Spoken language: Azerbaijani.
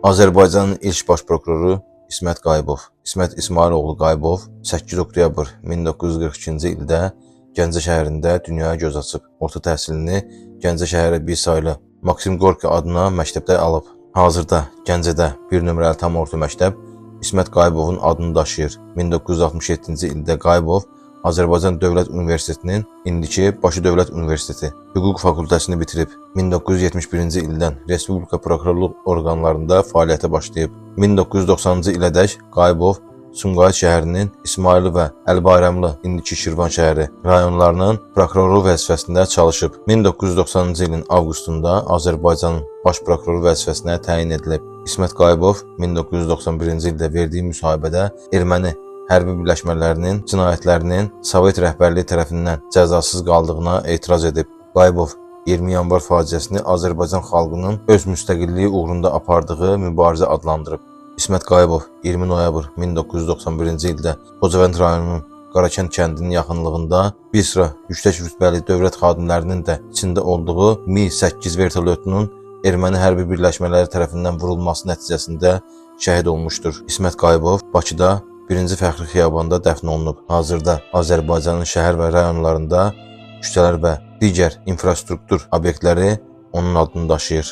Azərbaycanın ilk baş prokuroru İsmət Qayıbov. İsmət İsmayıloğlu Qayıbov 8 oktyabr 1942-ci ildə Gəncə şəhərində dünyaya göz açıb. Orta təhsilini Gəncə şəhəri bir saylı Maksim Gorki adına məktəbdə alıb. Hazırda Gəncədə 1 nömrəli tam orta məktəb İsmət Qayıbovun adını daşıyır. 1967-ci ildə Qayıbov Azərbaycan Dövlət Universitetinin, indiki Bakı Dövlət Universiteti Hüquq fakültəsini bitirib. 1971-ci ildən Respublika prokurorluq orqanlarında fəaliyyətə başlayıb. 1990-cı ilədək Qayıbov Sumqayıt şəhərinin İsmayılı və Əlbayramlı, indiki Şirvan şəhəri rayonlarının prokuroru vəzifəsində çalışıb. 1990-cı ilin avqustunda Azərbaycanın baş prokuroru vəzifəsinə təyin edilib. İsmət Qayıbov 1991-ci ildə verdiyi müsahibədə erməni hərbi birləşmələrinin cinayətlərinin Sovet rəhbərliyi tərəfindən cəzasız qaldığına etiraz edib. Qayıbov 20 yanvar faciəsini Azərbaycan xalqının öz müstəqilliyi uğrunda apardığı mübarizə adlandırıb. İsmət Qayıbov 20 noyabr 1991-ci ildə Xocavənd rayonunun Qarakənd kəndinin yaxınlığında bir sıra yüksək rütbəli dövlət xadimlərinin də içində olduğu Mi-8 vertolyotunun erməni hərbi birləşmələri tərəfindən vurulması nəticəsində şəhid olmuşdur. İsmət Qayıbov Bakıda 1-ci Fəxri Xiyabanda dəfn olunub. Hazırda Azərbaycanın şəhər və rayonlarında küçələr və digər infrastruktur obyektləri onun adını daşıyır.